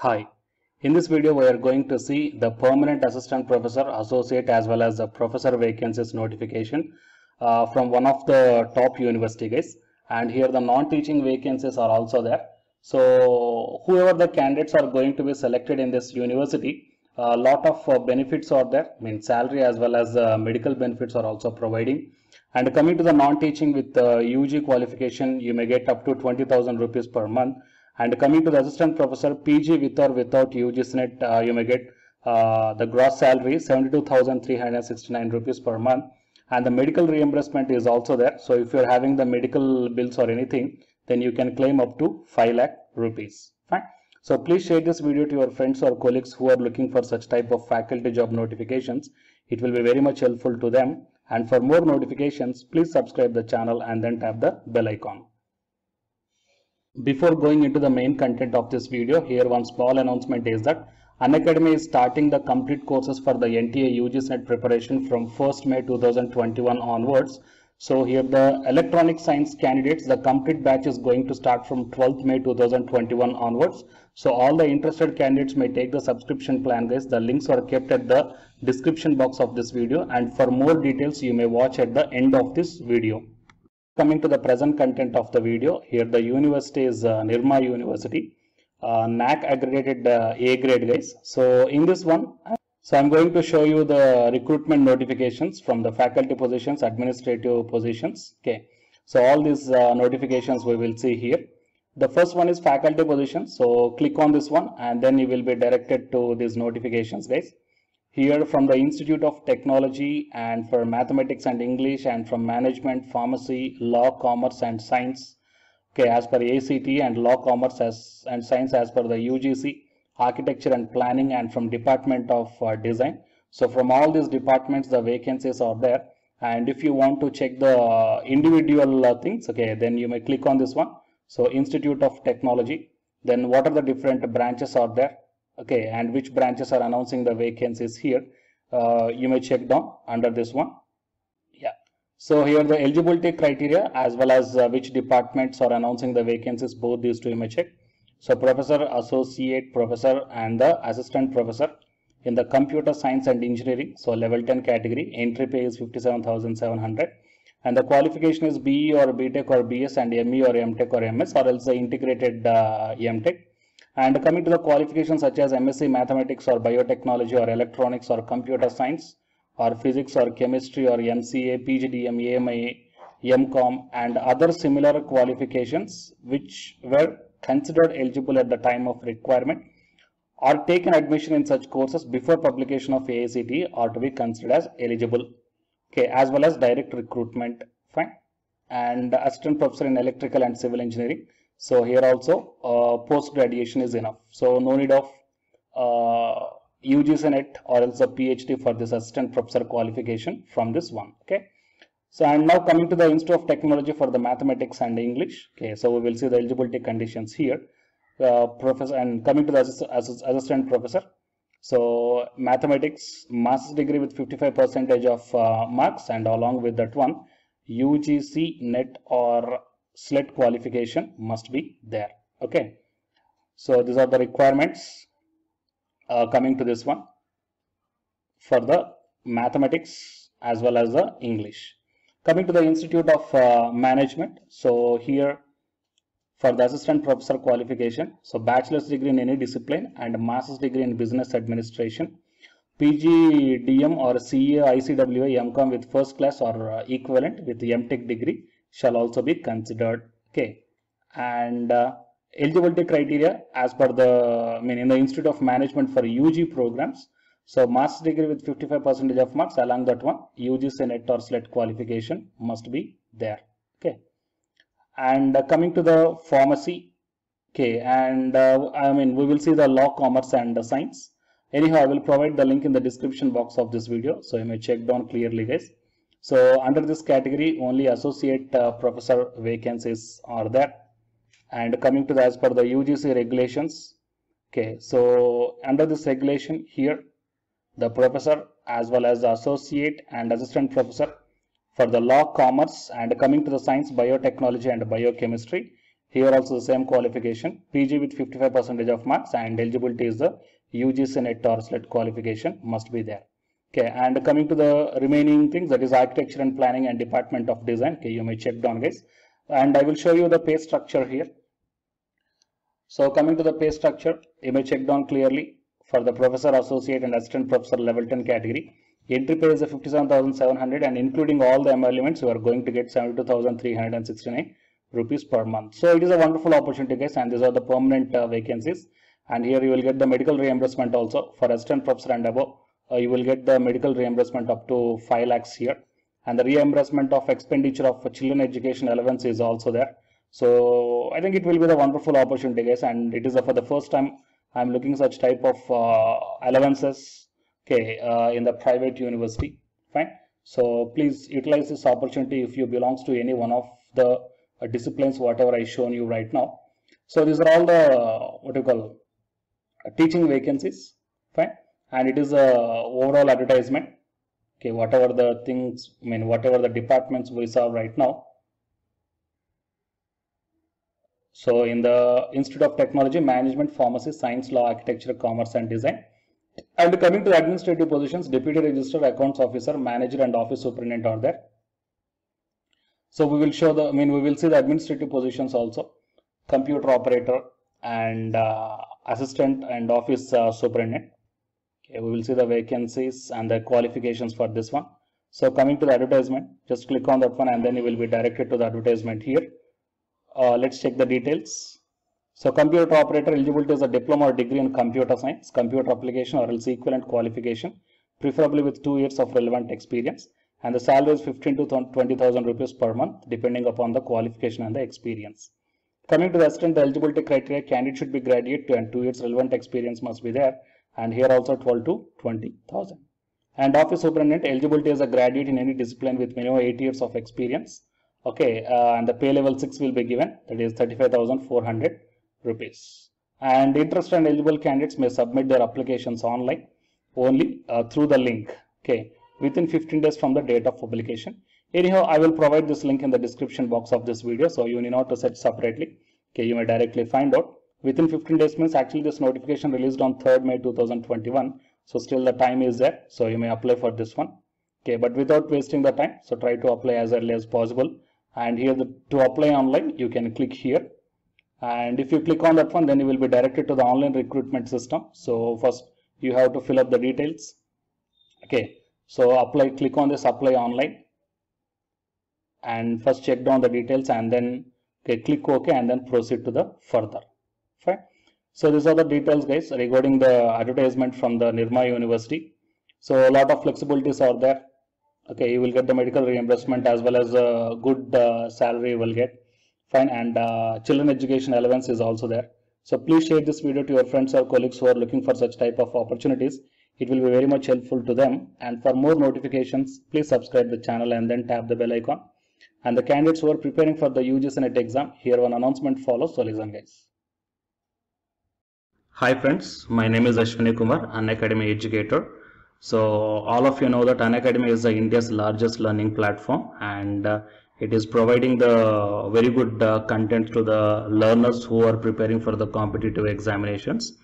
Hi, in this video we are going to see the permanent assistant professor, associate as well as the professor vacancies notification from one of the top university guys, and here the non-teaching vacancies are also there. So whoever the candidates are going to be selected in this university, a lot of benefits are there, salary as well as medical benefits are also providing. And coming to the non-teaching with UG qualification, you may get up to 20,000 rupees per month. And coming to the assistant professor, PG with or without UGC net, you may get the gross salary 72,369 rupees per month. And the medical reimbursement is also there. So if you're having the medical bills or anything, then you can claim up to 5 lakh rupees. Fine. So please share this video to your friends or colleagues who are looking for such type of faculty job notifications. It will be very much helpful to them. And for more notifications, please subscribe the channel and then tap the bell icon. Before going into the main content of this video, here one small announcement is that Unacademy is starting the complete courses for the NTA UGC NET preparation from 1st May 2021 onwards. So here the electronic science candidates, the complete batch is going to start from 12th May 2021 onwards. So all the interested candidates may take the subscription plan guys. The links are kept at the description box of this video, and for more details you may watch at the end of this video. Coming to the present content of the video, here the university is Nirma University, NAC accredited A grade guys. So in this one, I'm going to show you the recruitment notifications from the faculty positions, administrative positions. Okay, so all these notifications we will see here. The first one is faculty positions. So click on this one and then you will be directed to these notifications guys. Here from the Institute of Technology and for Mathematics and English, and from Management, Pharmacy, Law, Commerce and Science, okay, as per ACT, and Law, Commerce and Science as per the UGC, Architecture and Planning, and from Department of Design. So from all these departments the vacancies are there, and if you want to check the individual things, okay, then you may click on this one. So Institute of Technology, then what are the different branches are there, okay, and which branches are announcing the vacancies here, you may check down under this one. Yeah, so here the eligibility criteria as well as which departments are announcing the vacancies, both these two you may check. So professor, associate professor and the assistant professor in the computer science and engineering, so level 10 category, entry pay is 57,700, and the qualification is BE or BTech or BS and ME or MTech or MS, or else the integrated MTech. And coming to the qualifications such as MSc Mathematics or Biotechnology or Electronics or Computer Science or Physics or Chemistry or MCA, PGDM, AMA, MCOM and other similar qualifications which were considered eligible at the time of requirement or taken admission in such courses before publication of AICTE are to be considered as eligible. Okay, as well as direct recruitment, fine. And assistant professor in electrical and civil engineering. So here also post graduation is enough. So no need of UGC NET or else a PhD for this assistant professor qualification from this one. Okay. So and now coming to the Institute of Technology for the Mathematics and English. Okay. So we will see the eligibility conditions here. Professor, and coming to the assistant professor. So mathematics, master's degree with 55% of marks, and along with that one, UGC NET or SLET qualification must be there. Okay, so these are the requirements coming to this one for the mathematics as well as the English. Coming to the Institute of Management, so here for the assistant professor qualification, so bachelor's degree in any discipline and master's degree in business administration, PGDM or CA, ICWA, MCOM with first class or equivalent with the MTech degree shall also be considered. Okay, and eligibility criteria as per the in the Institute of Management for UG programs, so master's degree with 55% of marks, along that one UGC NET or SLET qualification must be there. Okay, and coming to the pharmacy, okay, and we will see the Law, Commerce and Science. Anyhow, I will provide the link in the description box of this video, so you may check down clearly guys. So under this category only associate professor vacancies are there. And coming to the as per the UGC regulations, okay, so under this regulation here the professor as well as the associate and assistant professor for the Law, Commerce, and coming to the Science, Biotechnology and Biochemistry, Here also the same qualification, PG with 55% of marks, and eligibility is the UGC NET or SLET qualification must be there. Okay, and coming to the remaining things, that is architecture and planning and department of design. Okay, you may check down, guys, and I will show you the pay structure here. So coming to the pay structure, you may check down clearly for the professor, associate and assistant professor level 10 category. Entry pay is 57,700, and including all the emoluments, you are going to get 72,369 rupees per month. So it is a wonderful opportunity, guys, and these are the permanent vacancies. And here you will get the medical reimbursement also for assistant professor and above. You will get the medical reimbursement up to 5 lakhs here, and the reimbursement of expenditure of children education allowance is also there. So I think it will be the wonderful opportunity, guys, and it is for the first time I'm looking such type of allowances, okay, in the private university. Fine. So please utilize this opportunity if you belongs to any one of the disciplines whatever I shown you right now. So these are all the teaching vacancies. Fine. And it is a overall advertisement. Okay, whatever the things, whatever the departments we saw right now. So in the Institute of Technology, Management, Pharmacy, Science, Law, Architecture, Commerce and Design. And coming to the administrative positions, Deputy Register, Accounts Officer, Manager and Office Superintendent are there. So we will show the, we will see the administrative positions also. Computer Operator and Assistant and Office Superintendent. Okay, we will see the vacancies and the qualifications for this one. So coming to the advertisement, just click on that one and then you will be directed to the advertisement here. Let's check the details. So computer operator eligibility is a diploma or degree in computer science, computer application or else equivalent qualification, preferably with 2 years of relevant experience, and the salary is 15 to 20,000 rupees per month depending upon the qualification and the experience. Coming to the assistant, the eligibility criteria, candidate should be graduate and 2 years relevant experience must be there, and here also 12 to 20,000. And office superintendent eligibility is a graduate in any discipline with minimum 8 years of experience. Okay, and the pay level 6 will be given, that is 35,400 rupees. And interested and eligible candidates may submit their applications online only through the link, okay, within 15 days from the date of publication. Anyhow, I will provide this link in the description box of this video, so you need not to search separately. Okay, you may directly find out. Within 15 days means actually this notification released on 3rd May 2021, so still the time is there, so you may apply for this one. Okay, but without wasting the time, so try to apply as early as possible. And here to apply online, you can click here, and if you click on that one, then you will be directed to the online recruitment system. So first you have to fill up the details. Okay, so apply, click on this apply online, and first check down the details and then click OK and then proceed to the further. Fine. So these are the details, guys, regarding the advertisement from the Nirma University. So a lot of flexibilities are there. Okay, you will get the medical reimbursement as well as a good salary you will get. Fine. And children education allowance is also there. So please share this video to your friends or colleagues who are looking for such type of opportunities. It will be very much helpful to them. And for more notifications, please subscribe the channel and then tap the bell icon. And the candidates who are preparing for the UGC NET exam, here one announcement follows. So listen, guys. Hi friends, my name is Ashwini Kumar, Unacademy educator. So all of you know that Unacademy is India's largest learning platform, and it is providing the very good content to the learners who are preparing for the competitive examinations.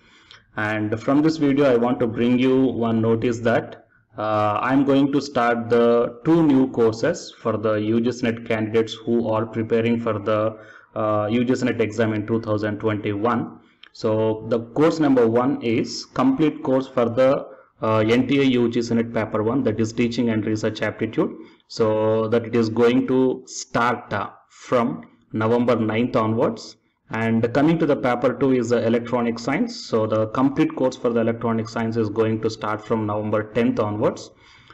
And from this video I want to bring you one notice that I'm going to start the 2 new courses for the UGC NET candidates who are preparing for the UGC NET exam in 2021. So the course number 1 is complete course for the NTA UGC NET paper 1, that is teaching and research aptitude. So that it is going to start from November 9th onwards. And coming to the paper 2 is the electronic science. So the complete course for the electronic science is going to start from November 10th onwards.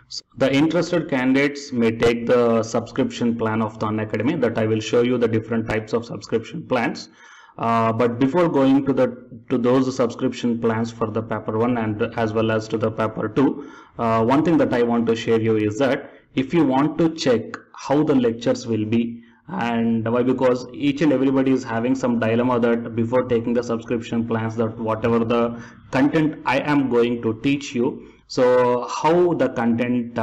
So the interested candidates may take the subscription plan of the Unacademy, that I will show you the different types of subscription plans. But before going to those subscription plans for the paper 1 and as well as to the paper 2, one thing that I want to share you is that if you want to check how the lectures will be, and why, because each and everybody is having some dilemma that before taking the subscription plans, that whatever the content I am going to teach you, so how the content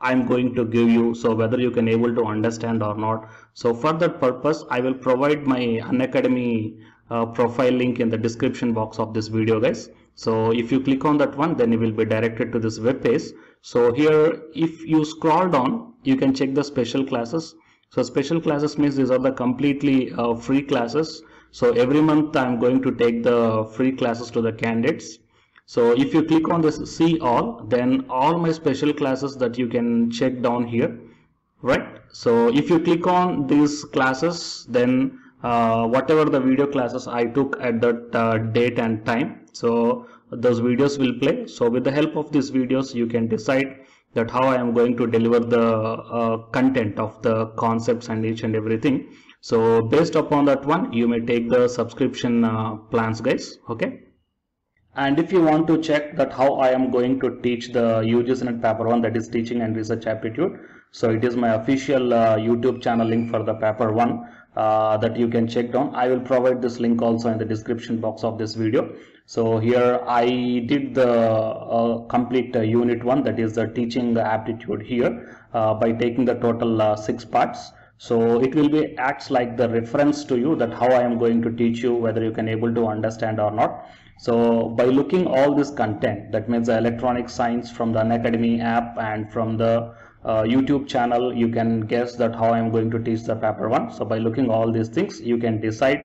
I'm going to give you, so whether you can able to understand or not. So for that purpose, I will provide my Unacademy profile link in the description box of this video, guys. So if you click on that one, then you will be directed to this web page. So here, if you scroll down, you can check the special classes. So special classes means these are the completely free classes. So every month I'm going to take the free classes to the candidates. So if you click on this see all, then all my special classes that you can check down here, right? So if you click on these classes, then whatever the video classes I took at that date and time, so those videos will play. So with the help of these videos, you can decide that how I am going to deliver the content of the concepts and each and everything. So based upon that one, you may take the subscription plans, guys. Okay. And if you want to check that how I am going to teach the UGC NET paper 1, that is teaching and research aptitude, so it is my official YouTube channel link for the paper 1 that you can check down. I will provide this link also in the description box of this video. So here I did the complete unit 1, that is the teaching aptitude here by taking the total 6 parts. So it will be acts like the reference to you that how I am going to teach you, whether you can able to understand or not. So by looking all this content, that means the electronic science from the Unacademy app and from the YouTube channel, you can guess that how I am going to teach the paper 1. So by looking all these things, you can decide